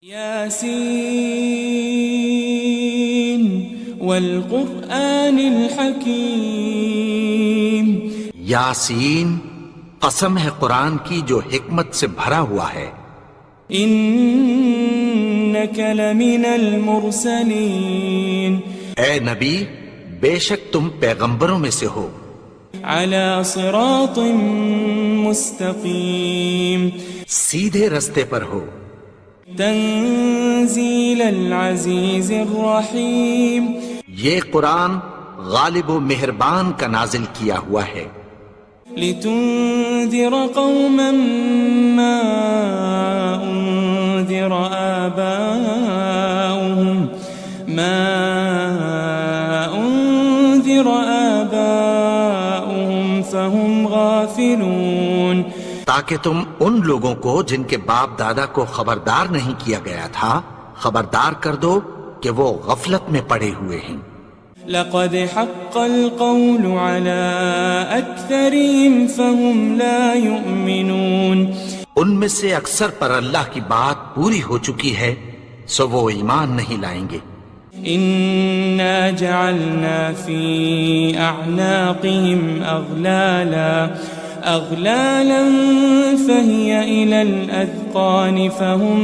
یاسین والقرآن الحکیم، یاسین قسم ہے قرآن کی جو حکمت سے بھرا ہوا ہے۔ انک لمن المرسلین، اے نبی بے شک تم پیغمبروں میں سے ہو، علی صراط مستقیم، سیدھے رستے پر ہو، تنزیل العزیز الرحیم، یہ قرآن غالب و مہربان کا نازل کیا ہوا ہے، لتنذر قوما ما انذر آباؤهم فهم غافلون، تاکہ تم ان لوگوں کو جن کے باپ دادا کو خبردار نہیں کیا گیا تھا خبردار کر دو کہ وہ غفلت میں پڑے ہوئے ہیں۔ لقد حق القول على اکثرهم فهم لا يؤمنون، ان میں سے اکثر پر اللہ کی بات پوری ہو چکی ہے سو وہ ایمان نہیں لائیں گے۔ انا جعلنا في اعناقهم اغلالا فهي الى الاذقان فهم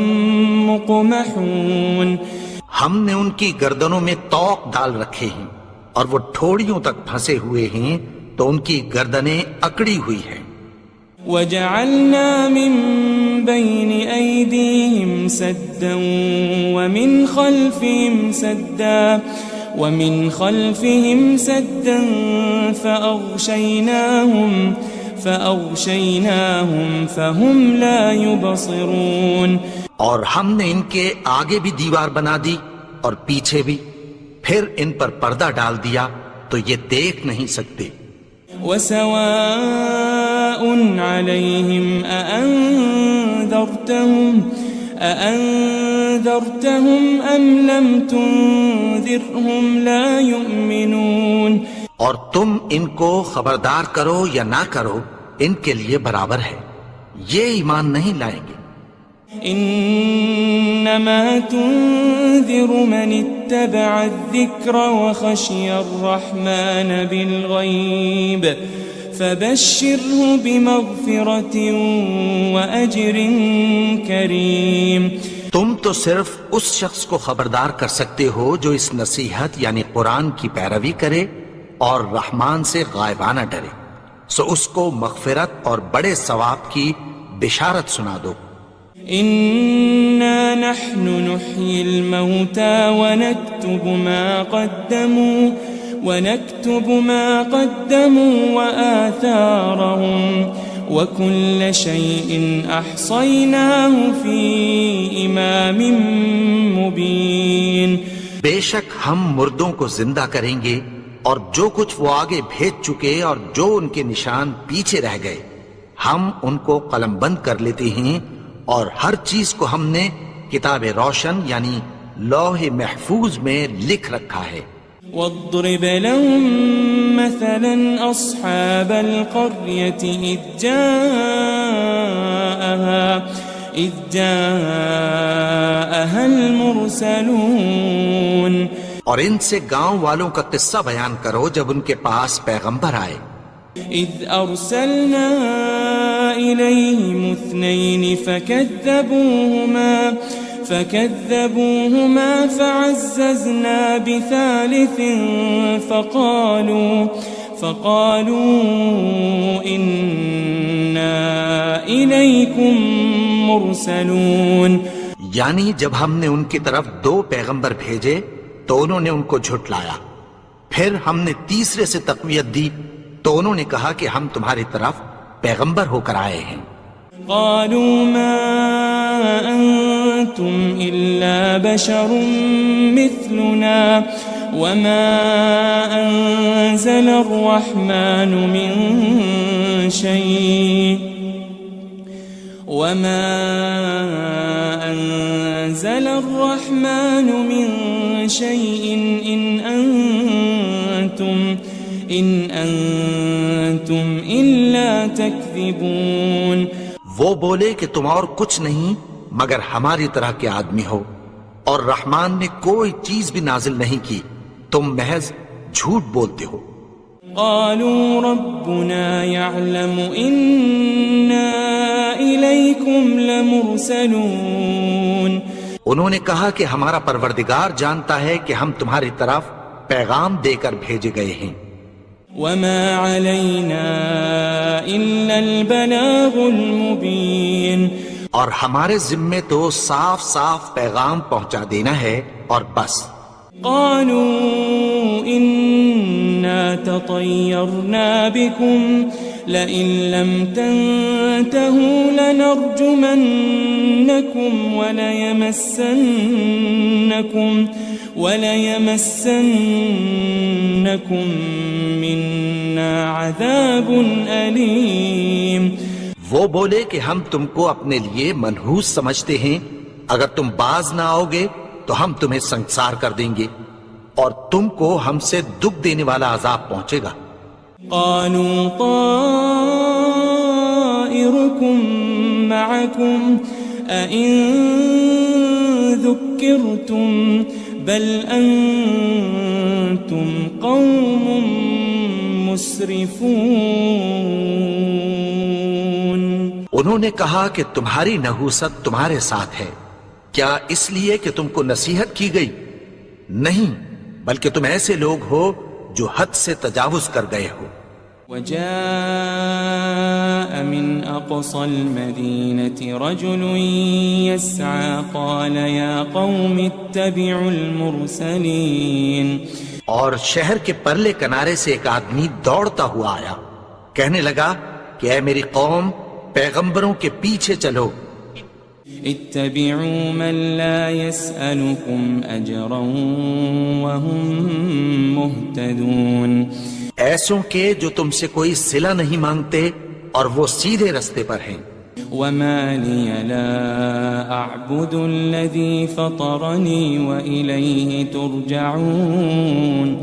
مقمحون، ہم نے ان کی گردنوں میں طوق ڈال رکھے ہیں اور وہ ٹھوڑیوں تک پھنسے ہوئے ہیں تو ان کی گردنیں اکڑی ہوئی ہیں۔ وجعلنا من بين أيديهم سدا ومن خلفهم سدا فأغشيناهم فهم لا يبصرون، اور ہم نے ان کے آگے بھی دیوار بنا دی اور پیچھے بھی، پھر ان پر پردہ ڈال دیا تو یہ دیکھ نہیں سکتے۔ وسواء عليهم أأنذرتهم أم لم تنذرهم لا يؤمنون، اور تم ان کو خبردار کرو یا نہ کرو ان کے لیے برابر ہے، یہ ایمان نہیں لائیں گے۔ انما تنذر من اتبع الذکر وخشی الرحمن بالغیب فبشره بمغفرة وأجر کریم، تم تو صرف اس شخص کو خبردار کر سکتے ہو جو اس نصیحت یعنی قرآن کی پیروی کرے اور رحمان سے غائبانہ ڈرے، سو اس کو مغفرت اور بڑے ثواب کی بشارت سنا دو۔ إنا نحن نحيي الموتى ونكتب ما قدموا وآثارهم وكل شيء أحصيناه في إمام مبين، بے شک ہم مردوں کو زندہ کریں گے اور جو کچھ وہ آگے بھیج چکے اور جو ان کے نشان پیچھے رہ گئے ہم ان کو قلم بند کر لیتے ہیں، اور ہر چیز کو ہم نے کتاب روشن یعنی لوح محفوظ میں لکھ رکھا ہے۔ واضرب لهم مثلا أصحاب القرية إذ جاءها المرسلون، اور ان سے گاؤں والوں کا قصہ بیان کرو جب ان کے پاس پیغمبر آئے۔ إذ أرسلنا إليهم 2 فكذبوهما فعززنا بثالث فقالوا إنا إليكم مرسلون، یعنی جب ہم نے ان کی طرف 2 پیغمبر بھیجے تو انہوں نے ان کو جھٹلایا، پھر ہم نے تیسرے سے تقویت دی تو انہوں نے کہا کہ ہم تمہاری طرف پیغمبر ہو کر آئے ہیں۔ قالوا ما أنتم إلا بشر مثلنا وما أنزل الرحمن من شيء إن أنتم إلا تكذبون، وہ بولے کہ تم اور کچھ نہیں مگر ہماری طرح کے آدمی ہو، اور رحمان نے کوئی چیز بھی نازل نہیں کی، تم محض جھوٹ بولتے ہو۔ قالوا ربنا يعلم إنا إليكم لمرسلون، انہوں نے کہا کہ ہمارا پروردگار جانتا ہے کہ ہم تمہاری طرف پیغام دے کر بھیجے گئے ہیں۔ وما علينا إلا البلاغ المبين، اور ہمارے ذمے تو صاف صاف پیغام پہنچا دینا ہے اور بس۔ قالوا إنا تطيرنا بكم لئن لم تنتهوا لنرجمنكم وليمسنكم منا عذاب أليم۔ وہ بولے کہ ہم تم کو اپنے لیے منحوس سمجھتے ہیں، اگر تم باز نہ آؤ گے تو ہم تمہیں سنسار کر دیں گے اور تم کو ہم سے دکھ دینے والا عذاب پہنچے گا۔ قالوا طائركم معكم أئن ذكرتم بل أنتم قوم مسرفون۔ انہوں نے کہا کہ تمہاری نحوست تمہارے ساتھ ہے، کیا اس لیے کہ تم کو نصیحت کی گئی؟ نہیں، بلکہ تم ایسے لوگ ہو جو حد سے تجاوز کر گئے ہو۔ وجاء من أقصى المدينة رجل يسعى قال يا قوم اتبعوا المرسلين، اور شہر کے پرلے کنارے سے ایک آدمی دوڑتا ہوا آیا، کہنے لگا کہ اے میری قوم، پیغمبروں کے پیچھے چلو۔ اتبعوا من لا يسألكم أجرا وهم مهتدون، ایسوں کے جو تم سے کوئی صلہ نہیں مانگتے اور وہ سیدھے رستے پر ہیں۔ وما لي لا أعبد الذي فطرني وإليه ترجعون،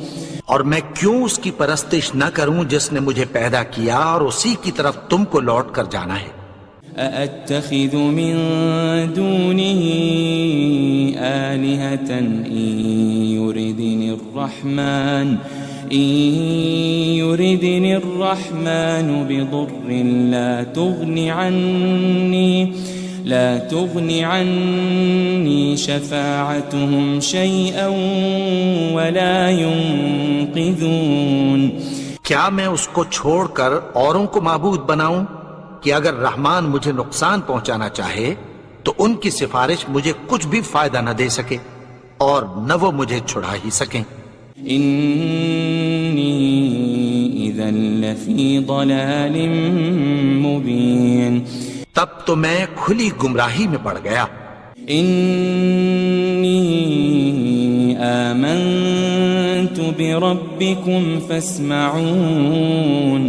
اور میں کیوں اس کی پرستش نہ کروں جس نے مجھے پیدا کیا اور اسی کی طرف تم کو لوٹ کر جانا ہے۔ أأتخذ من دونه آلهة إن يردني الرحمن بضر لا تغن عني شفاعتهم شيئا ولا ينقذون۔ کیا میں اس کو چھوڑ کر اوروں کو معبود بناؤں کہ اگر رحمان مجھے نقصان پہنچانا چاہے تو ان کی سفارش مجھے کچھ بھی فائدہ نہ دے سکے اور نہ وہ مجھے چھڑا ہی سکیں۔ إني إذا لفي ضلال مبين، تب تو میں کھلی گمراہی میں پڑ گیا۔ إني آمنت بربكم فاسمعون،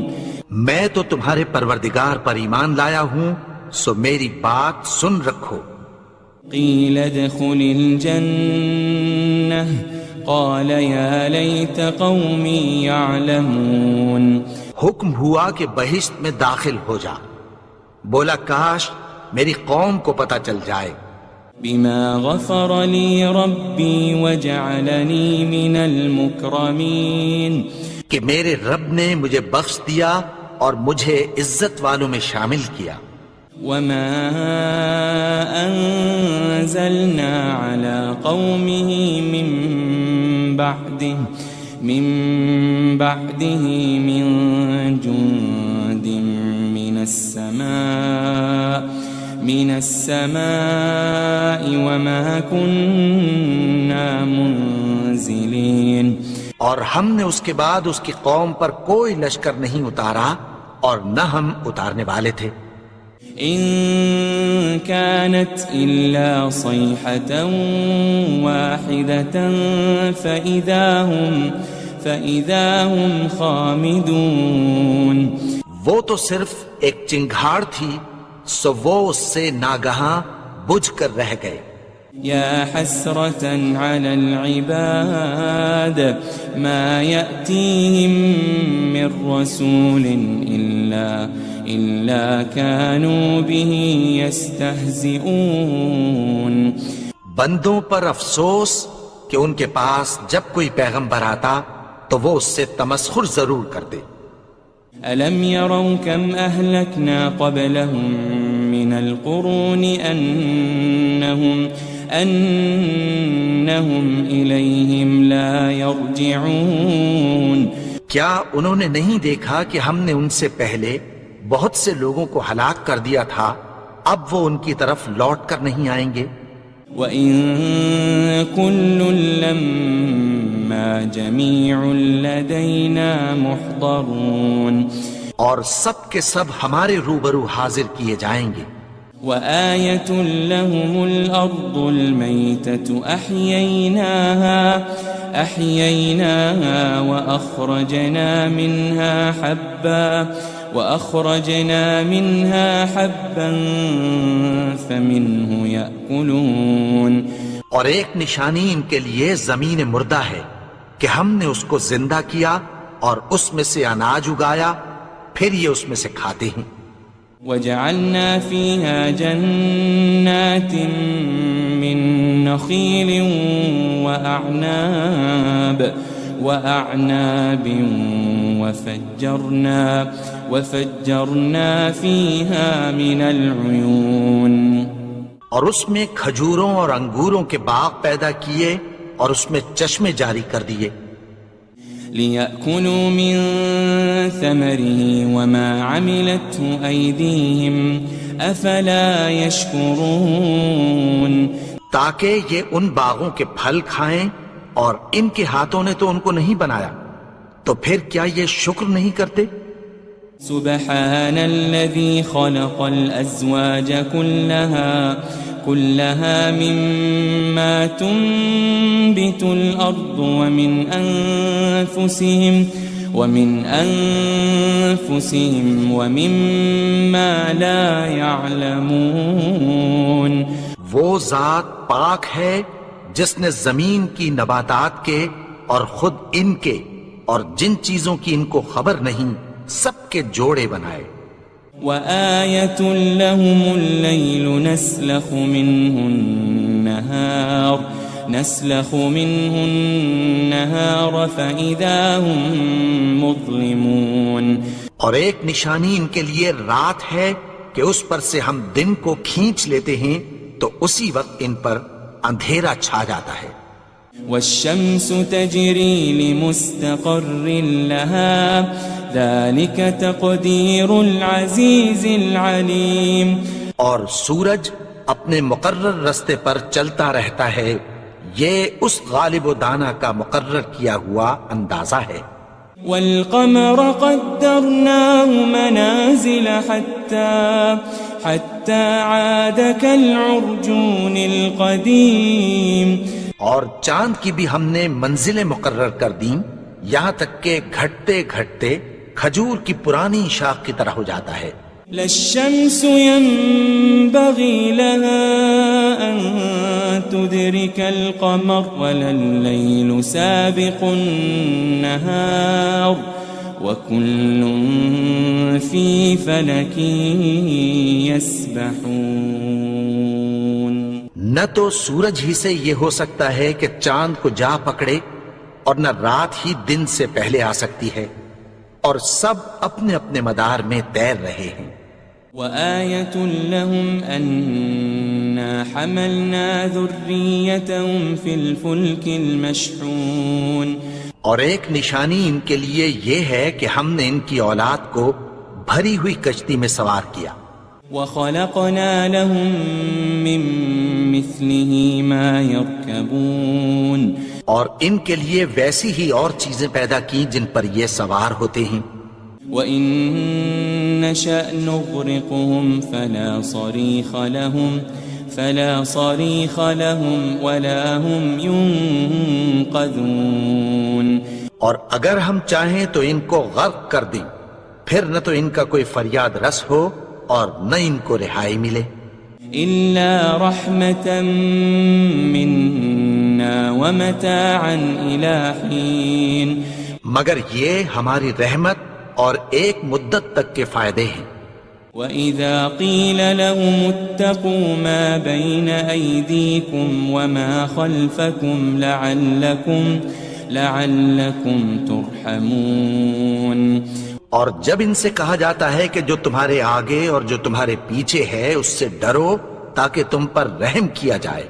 میں تو تمہارے پروردگار پر ایمان لایا ہوں، سو میری بات سن رکھو۔ قيل ادخل الجنة قال يا ليت قومي يعلمون، حکم ہوا کہ بہشت میں داخل ہو جا، بولا کاش میری قوم کو پتہ چل جائے۔ بما غفر لي ربي وجعلني من المكرمين، کہ میرے رب نے مجھے بخش دیا اور مجھے عزت والوں میں شامل کیا۔ وما أنزلنا على قومه من بعده من جند من السماء وما كنا منزلين، اور ہم نے اس کے بعد اس کی قوم پر کوئی لشکر نہیں اتارا اور نہ ہم اتارنے والے تھے۔ إن كانت إلا صيحة واحدة فإذا هم خامدون، وہ تو صرف ایک چنگھاڑ تھی، سو وہ اس سے ناگہاں بجھ کر رہ گئے۔ يا حسرة على العباد ما يأتيهم من رسول إلا كانوا به يستهزئون بندوں پر افسوس کہ ان کے پاس جب کوئی پیغمبر آتا تو وہ اس سے تمسخر ضرور کرتے۔ ألم يروا كم أهلكنا قبلهم من القرون أنهم إليهم لا يرجعون کیا انہوں نے نہیں دیکھا کہ ہم نے ان سے پہلے بہت سے لوگوں کو ہلاک کر دیا تھا، اب وہ ان کی طرف لوٹ کر نہیں آئیں گے؟ وَإِن كُلٌّ لَمَّا جَمِيعٌ لَدَيْنَا مُحْضَرُونَ اور سب کے سب ہمارے روبرو حاضر کیے جائیں گے۔ وَآيَةٌ لَهُمُ الْأَرْضُ الْمَيْتَةُ أَحْيَيْنَاهَا وَأَخْرَجْنَا مِنْهَا حَبًّا فَمِنْهُ يَأْكُلُونَ اور ایک نشانی ان کے لیے زمین مردہ ہے کہ ہم نے اس کو زندہ کیا اور اس میں سے اناج اگایا، پھر یہ اس میں سے کھاتے ہیں۔ وَجَعَلْنَا فِيهَا جَنَّاتٍ مِّن نَخِيلٍ وَأَعْنَابٍ وَفَجَّرْنَا فِيهَا مِنَ الْعُيُونِ اور اس میں کھجوروں اور انگوروں کے باغ پیدا کیے اور اس میں چشمے جاری کر دیے۔ لِيَأْكُلُوا مِن ثَمَرِهِ وَمَا عَمِلَتْهُ أَيْدِيهِمْ أَفَلَا يَشْكُرُونَ تاکہ یہ ان باغوں کے پھل کھائیں، اور ان کے ہاتھوں نے تو ان کو نہیں بنایا، تو پھر کیا یہ شکر نہیں کرتے؟ سبحان الذي خلق الأزواج كلها مما تنبت الأرض ومن أنفسهم ومما لا يعلمون وہ ذات پاک ہے جس نے زمین کی نباتات کے اور خود ان کے اور جن چیزوں کی ان کو خبر نہیں سب کے جوڑے بنائے۔ وَآيَةٌ لَهُمُ اللَّيْلُ نَسْلَخُ مِنْهُ النَّهَارَ فَإِذَا هُمْ مُظْلِمُونَ اور ایک نشانی ان کے لیے رات ہے کہ اس پر سے ہم دن کو کھینچ لیتے ہیں تو اسی وقت ان پر اندھیرا چھا جاتا ہے۔ وَالشَّمْسُ تَجْرِي لِمُسْتَقَرٍّ لَهَا ذَلِكَ تَقْدِيرُ الْعَزِيزِ الْعَلِيمِ اور سورج اپنے مقرر رستے پر چلتا رہتا ہے، یہ اس غالب و دانا کا مقرر کیا ہوا اندازہ ہے۔ وَالْقَمَرَ قَدَّرْنَاهُ مَنَازِلَ حَتَّى عَادَ كَالْعُرْجُونِ الْقَدِيمِ اور چاند کی بھی ہم نے منزلیں مقرر کر دیں، یہاں تک کہ گھٹتے گھٹتے کھجور کی پرانی شاخ کی طرح ہو جاتا ہے۔ لَلشَّمْسُ يَنبَغِي لَهَا أَن تُدْرِكَ الْقَمَرَ وَلَلَّيْلُ سَابِقُ النَّهَارِ وَكُلٌّ فِي فَلَكٍ يَسْبَحُونَ نہ تو سورج ہی سے یہ ہو سکتا ہے کہ چاند کو جا پکڑے، اور نہ رات ہی دن سے پہلے آ سکتی ہے، اور سب اپنے اپنے مدار میں تیر رہے ہیں۔ وَآيَةٌ لَهُمْ أَنَّا حَمَلْنَا ذُرِّيَّتَهُمْ فِي الْفُلْكِ الْمَشْحُونِ اور ایک نشانی ان کے لیے یہ ہے کہ ہم نے ان کی اولاد کو بھری ہوئی کشتی میں سوار کیا۔ وَخَلَقْنَا لَهُم مِّن مِّثْلِهِ مَا يَرْكَبُونَ اور ان کے لیے ویسی ہی اور چیزیں پیدا کی جن پر یہ سوار ہوتے ہیں۔ وَإِن نَّشَأْ نُغْرِقْهُمْ فَلَا صَرِيخَ لَهُمْ وَلَا هُمْ يُنقَذُونَ اور اگر ہم چاہیں تو ان کو غرق کر دیں، پھر نہ تو ان کا کوئی فریاد رس ہو اور نہ ان کو رہائی ملے۔ إِلَّا رَحْمَةً مِّنَّا وَمَتَاعًا إِلَىٰ حِينٍ مگر یہ ہماری رحمت اور ایک مدت تک کے فائدے ہیں۔ وَإِذَا قِيلَ لَهُمُ اتَّقُوا مَا بَيْنَ أَيْدِيكُمْ وَمَا خَلْفَكُمْ لَعَلَّكُمْ تُرْحَمُونَ اور جب ان سے کہا جاتا ہے کہ جو تمہارے آگے اور جو تمہارے پیچھے ہے اس سے ڈرو تاکہ تم پر رحم کیا جائے.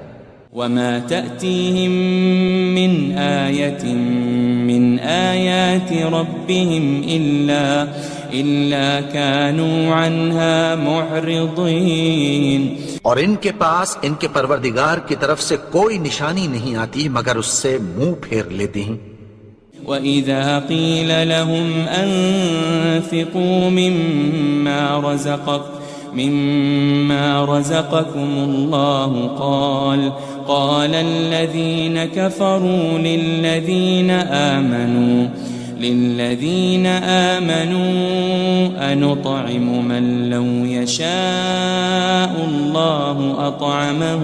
وَمَا تَأْتِيهِم مِّنْ آيَةٍ مِّنْ آيَاتِ رَبِّهِمْ إِلَّا كَانُوا عَنْهَا مُعْرِضِينَ. اور ان کے پاس ان کے پروردگار کی طرف سے کوئی نشانی نہیں آتی مگر اس سے منہ پھیر لیتے ہیں. وَإِذَا قِيلَ لَهُمْ أَنفِقُوا مِمَّا رَزَقَكُمُ اللَّهُ قَالَ الَّذِينَ كَفَرُوا لِلَّذِينَ آمَنُوا أَنُطْعِمُ مَن لَّوْ يَشَاءُ اللَّهُ أَطْعَمَهُ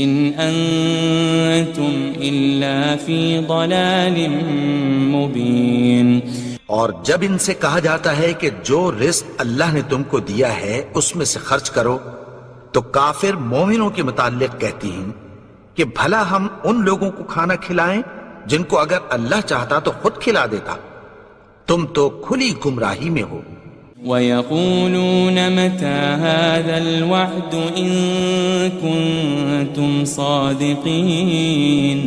إِنْ أَنْتُمْ إِلَّا فِي ضَلَالٍ مُبِينٍ. اور جب ان سے کہا جاتا ہے کہ جو رزق اللہ نے تم کو دیا ہے اس میں سے خرچ کرو تو کافر مومنوں کے متعلق کہتی ہیں کہ بھلا ہم ان لوگوں کو کھانا کھلائیں جن کو اگر اللہ چاہتا تو خود کھلا دیتا. تم تو کھلی گمراہی میں ہو. وَيَقُولُونَ مَتَى هَذَا الْوَعْدُ إِن كُنتُمْ صَادِقِينَ.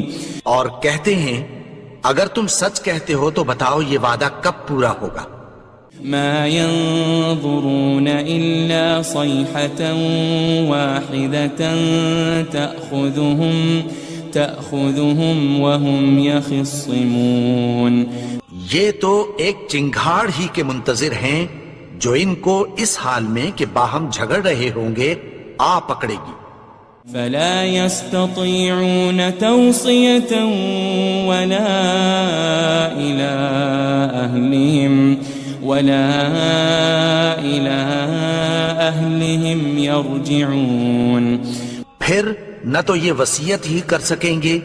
اور کہتے ہیں اگر تم سچ کہتے ہو تو بتاؤ یہ وعدہ کب پورا ہوگا. مَا يَنظُرُونَ إِلَّا صَيْحَةً وَاحِدَةً تَأْخُذُهُمْ وَهُمْ يَخِصِّمُونَ. یہ تو ایک چنگھاڑ ہی کے منتظر ہیں جو ان کو اس حال میں کہ باہم جھگڑ رہے ہوں گے آ پکڑے گی. فَلَا يَسْتَطِيعُونَ تَوْصِيَةً وَلَا إِلَىٰ أَهْلِهِمْ يَرْجِعُونَ. پھر نہ تو یہ وصیت ہی کر سکیں گے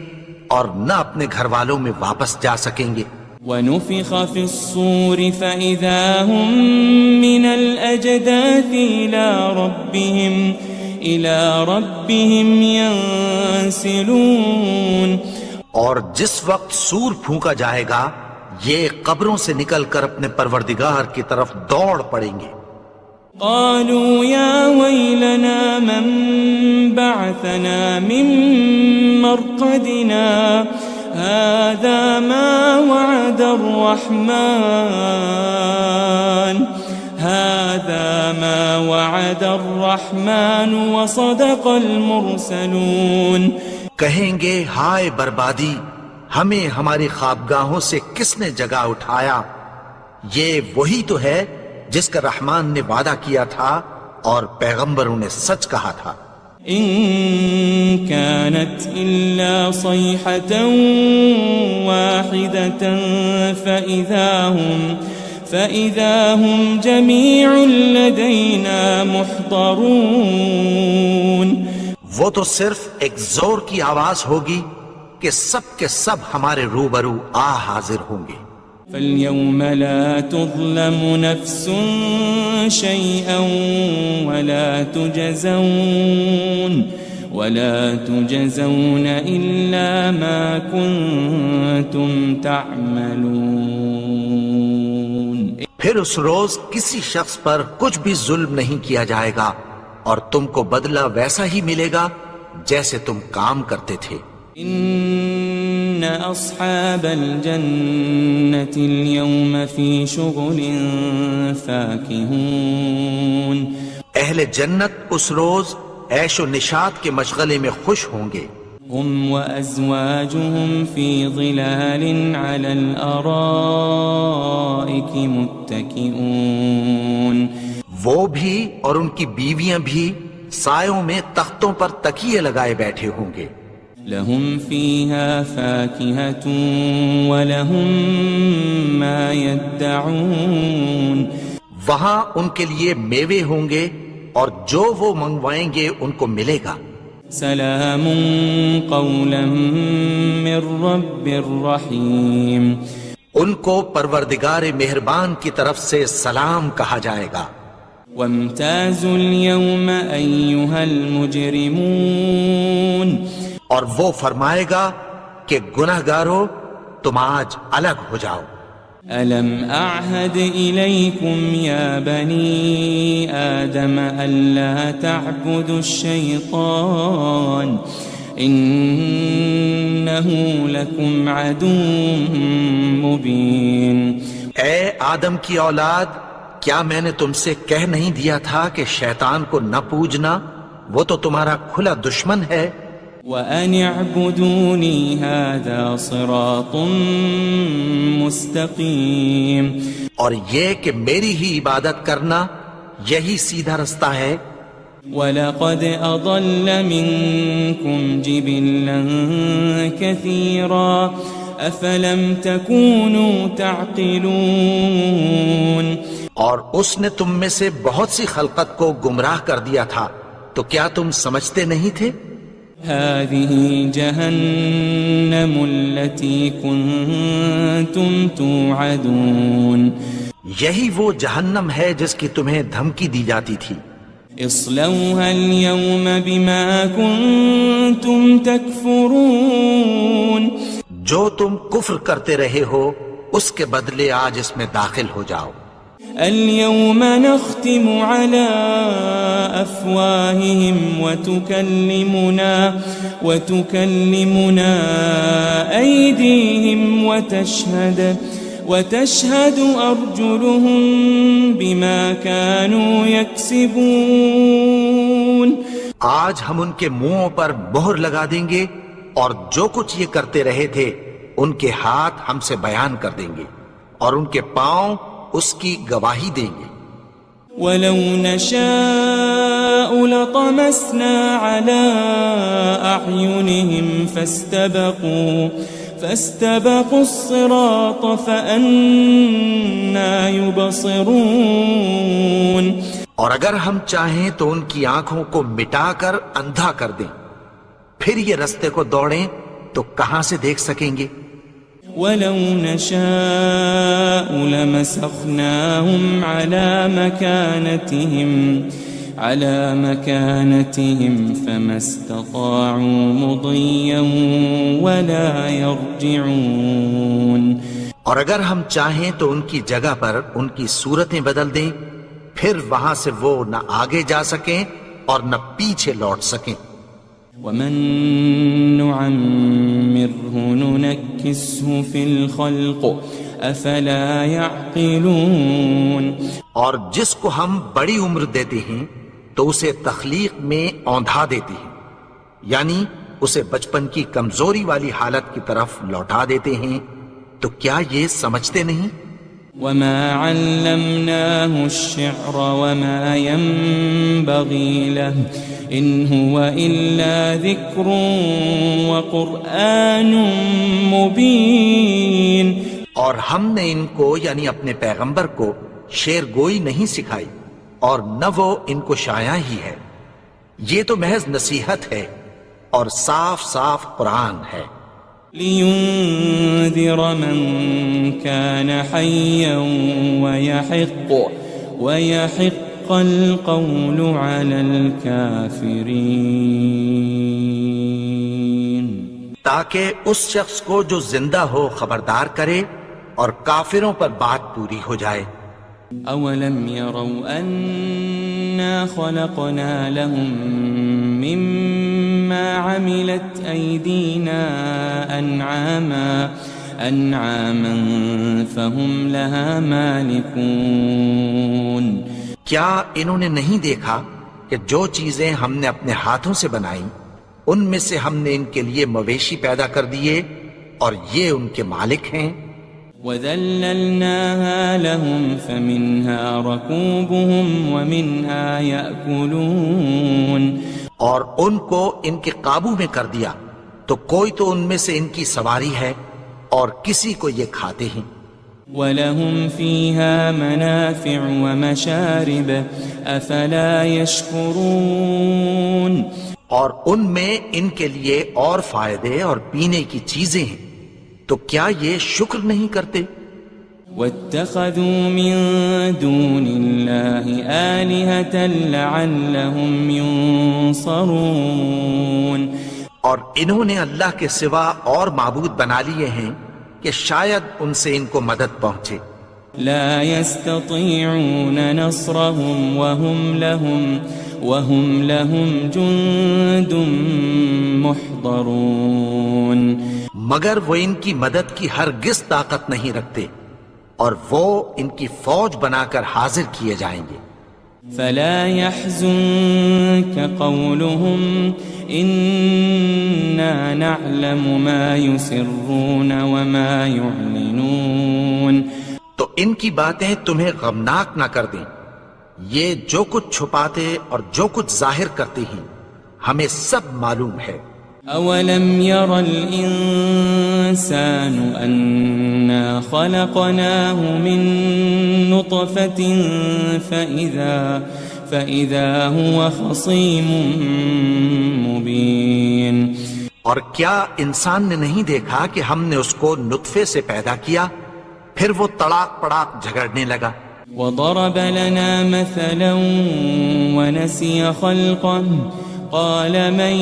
اور نہ اپنے گھر والوں میں واپس جا سکیں گے. وَنُفِخَ فِي الصُّورِ فَإِذَا هُم مِّنَ الْأَجْدَاثِ إِلَىٰ رَبِّهِمْ يَنسِلُونَ. اور جس وقت سور پھونکا جائے گا یہ قبروں سے نکل کر اپنے پروردگار کی طرف دوڑ پڑیں گے. قالوا يا ويلنا من بعثنا من مرقدنا هذا ما وعد الرحمن وصدق المرسلون. کہیں گے ہائے بربادی، ہمیں ہماری خوابگاہوں سے کس نے جگا اٹھایا؟ یہ وہی تو ہے جس کا رحمان نے وعدہ کیا تھا اور پیغمبروں نے سچ کہا تھا. ان كانت الا صيحة واحدة فإذا هم جميع لدينا محضرون. وہ تو صرف ایک زور کی آواز ہوگی کہ سب کے سب ہمارے روبرو حاضر ہوں گے. فَالْيَوْمَ لَا تُظْلَمُ نَفْسٌ شَيْئًا وَلَا تُجَزَوْنَ إِلَّا مَا كُنتُمْ تَعْمَلُونَ. پھر اس روز کسی شخص پر کچھ بھی ظلم نہیں کیا جائے گا اور تم کو بدلہ ویسا ہی ملے گا جیسے تم کام کرتے تھے. ان اصحاب الجنة اليوم في شغل فاكهون. اہل جنت اس روز عیش و نشاط کے مشغلے میں خوش ہوں گے. هم وازواجهم في ظلال على الارائك متكئون. وہ بھی اور ان کی بیویاں بھی سایوں میں تختوں پر تکیے لگائے بیٹھے ہوں گے. لهم فيها فاكهة ولهم ما يدعون. وہاں ان کے لیے میوے ہوں گے اور جو وہ منگوائیں گے ان کو ملے گا. سلام قولا من رب الرحیم. ان کو پروردگار مہربان کی طرف سے سلام کہا جائے گا. وامتازوا اليوم أيها المجرمون اور وہ فرمائے گا کہ گنہگارو تم آج الگ ہو جاؤ. ألم أعهد إليكم يا بني آدم ألا تعبدوا الشيطان إنه لكم عدو مبين. اے آدم کی اولاد، کیا میں نے تم سے کہہ نہیں دیا تھا کہ شیطان کو نہ پوجنا، وہ تو تمہارا کھلا دشمن ہے. وَأَنِ اعْبُدُونِي هَذَا صِرَاطٌ مُسْتَقِيمٌ. اور یہ کہ میری ہی عبادت کرنا یہی سیدھا رستہ ہے. وَلَقَدْ أَضَلَّ مِنْكُمْ جِبِلًّا كَثِيرًا أَفَلَمْ تَكُونُوا تَعْقِلُونَ. اور اس نے تم میں سے بہت سی خلقت کو گمراہ کر دیا تھا، تو کیا تم سمجھتے نہیں تھے؟ هذه جهنم التي كنتم توعدون. یہی وہ جہنم ہے جس کی تمہیں دھمکی دی جاتی تھی. اصلوها اليوم بما كنتم تكفرون. جو تم کفر کرتے رہے ہو اس کے بدلے آج اس میں داخل ہو جاؤ. اليوم نختم على أفواههم وتكلمنا أيديهم وتشهد أرجلهم بما كانوا يكسبون. آج ہم ان کے منہوں پر مہر لگا دیں گے اور جو کچھ یہ کرتے رہے تھے ان کے ہاتھ ہم سے بیان کر دیں گے اور ان کے پاؤں اس کی گواہی دیں گے. وَلَوْ نَشَاءُ لَطَمَسْنَا عَلَىٰ أَعْيُنِهِمْ فَاسْتَبَقُوا الصِّرَاطَ فَأَنَّىٰ يُبْصِرُونَ. اور اگر ہم چاہیں تو ان کی آنکھوں کو مٹا کر اندھا کر دیں، پھر یہ رستے کو دوڑیں تو کہاں سے دیکھ سکیں گے. وَلَوْ نَشَاءُ لَمَسَخْنَاهُمْ عَلَى مَكَانَتِهِمْ فَمَا اسْتَطَاعُوا مُضِيًّا وَلَا يَرْجِعُونَ. اور اگر ہم چاہیں تو ان کی جگہ پر ان کی صورتیں بدل دیں، پھر وہاں سے وہ نہ آگے جا سکیں اور نہ پیچھے لوٹ سکیں. وَمَن نُعَمِّرْهُ نُنَكِّسْهُ فِي الْخَلْقِ أَفَلَا يَعْقِلُونَ. اور جس کو ہم بڑی عمر دیتے ہیں تو اسے تخلیق میں اوندھا دیتے ہیں، یعنی اسے بچپن کی کمزوری والی حالت کی طرف لوٹا دیتے ہیں. تو کیا یہ سمجھتے نہیں؟ وَمَا عَلَّمْنَاهُ الشِّعْرَ وَمَا يَنبَغِي لَهُ إِنْ هُوَ إِلَّا ذِكْرٌ وَقُرْآنٌ مُبِينٌ. اور ہم نے ان کو یعنی اپنے پیغمبر کو شعر گوئی نہیں سکھائی اور نہ وہ ان کو شایع ہی ہے، یہ تو محض نصیحت ہے اور صاف صاف قرآن ہے. لِيُنذِرَ مَن كَانَ حَيًّا وَيَحِقَّ الْقَوْلُ عَلَى الْكَافِرِينَ. تاکہ اس شخص کو جو زندہ ہو خبردار کرے اور کافروں پر بات پوری ہو جائے. أَوَلَمْ يَرَوْا أَنَّا خَلَقْنَا لَهُم مِّمَّا عَمِلَتْ أَيْدِينَا أَنْعَامًا فَهُمْ لَهَا مَالِكُونَ. کیا انہوں نے نہیں دیکھا کہ جو چیزیں ہم نے اپنے ہاتھوں سے بنائیں ان میں سے ہم نے ان کے لیے مویشی پیدا کر دیے اور یہ ان کے مالک ہیں. وَذَلَّلْنَاهَا لَهُمْ فَمِنْهَا رَكُوبُهُمْ وَمِنْهَا يَأْكُلُونَ. اور ان کو ان کے قابو میں کر دیا تو کوئی تو ان میں سے ان کی سواری ہے اور کسی کو یہ کھاتے ہیں. وَلَهُمْ فِيهَا مَنَافِعُ وَمَشَارِبُ أَفَلَا يَشْكُرُونَ. اور ان میں ان کے لیے اور فائدے اور پینے کی چیزیں ہیں، تو کیا یہ شکر نہیں کرتے؟ واتخذوا من دون الله آلهة لعلهم ينصرون اور انہوں نے اللہ کے سوا اور معبود بنا لیے ہیں کہ شاید ان سے ان کو مدد پہنچے. لا يستطيعون نصرهم وهم لهم جند محضرون مگر وہ ان کی مدد کی ہرگز طاقت نہیں رکھتے اور وہ ان کی فوج بنا کر حاضر کیے جائیں گے. فلا يحزنك قولهم إنا نعلم ما يسرون وما يعلنون تو ان کی باتیں تمہیں غمناک نہ کر دیں. یہ جو کچھ چھپاتے اور جو کچھ ظاہر کرتے ہیں ہمیں سب معلوم ہے. أولم ير الإنسان أنا خلقناه من نطفة فإذا هو خصيم مبين اور کیا انسان نے نہیں دیکھا کہ ہم نے اس کو نطفے سے پیدا کیا پھر وہ تڑاک پڑاک جھگڑنے لگا. وضرب لنا مثلا ونسي خلقه قال من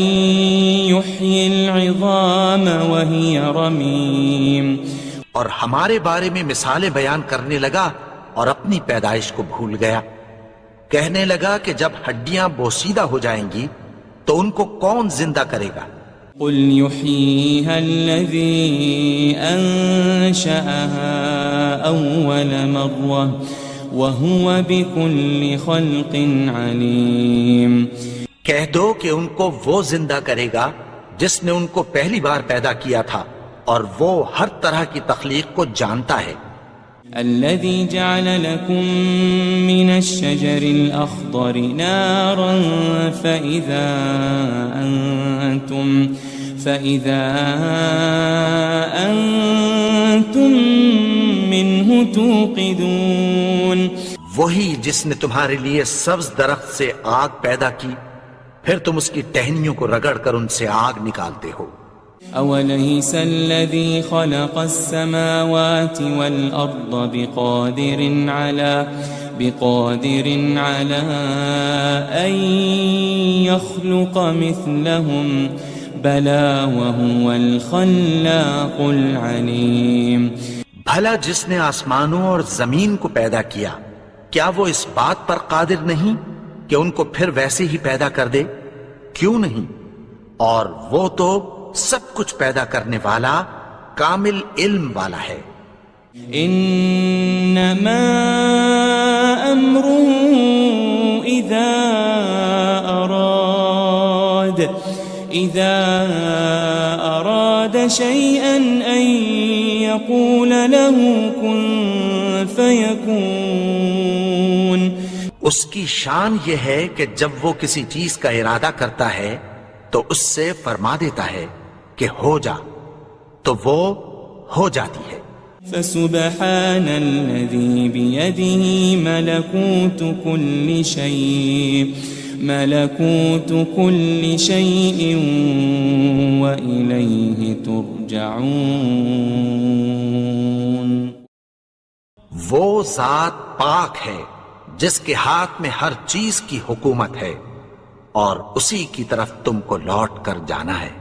يحيي العظام وهي رميم اور ہمارے بارے میں مثالیں بیان کرنے لگا اور اپنی پیدائش کو بھول گیا. کہنے لگا کہ جب ہڈیاں بوسیدہ ہو جائیں گی تو ان کو کون زندہ کرے گا. قل يحييها الذي أنشأها أول مرة وهو بكل خلق عليم کہہ دو کہ ان کو وہ زندہ کرے گا جس نے ان کو پہلی بار پیدا کیا تھا اور وہ ہر طرح کی تخلیق کو جانتا ہے. الذي جعل لكم من الشجر الأخضر نارا فإذا أنتم منه توقدون وہی جس نے تمہارے لیے سبز درخت سے آگ پیدا کی پھر تم اس کی ٹہنیوں کو رگڑ کر ان سے آگ نکالتے ہو. أوليس الذي خلق السماوات والأرض بقادر على أن يخلق مثلهم بلى وهو الخلاق العليم بھلا جس نے آسمانوں اور زمین کو پیدا کیا کیا وہ اس بات پر قادر نہیں کہ ان کو پھر ویسے ہی پیدا کر دے؟ کیوں نہیں؟ اور وہ تو سب کچھ پیدا کرنے والا کامل علم والا ہے. انما امره اذا اراد شيئا ان يقول له كن فيكون اس کی شان یہ ہے کہ جب وہ کسی چیز کا ارادہ کرتا ہے تو اس سے فرما دیتا ہے کہ ہو جا تو وہ ہو جاتی ہے. فسبحان الذي بيده ملكوت كل شيء وإليه ترجعون وہ ذات پاک ہے جس کے ہاتھ میں ہر چیز کی حکومت ہے اور اسی کی طرف تم کو لوٹ کر جانا ہے.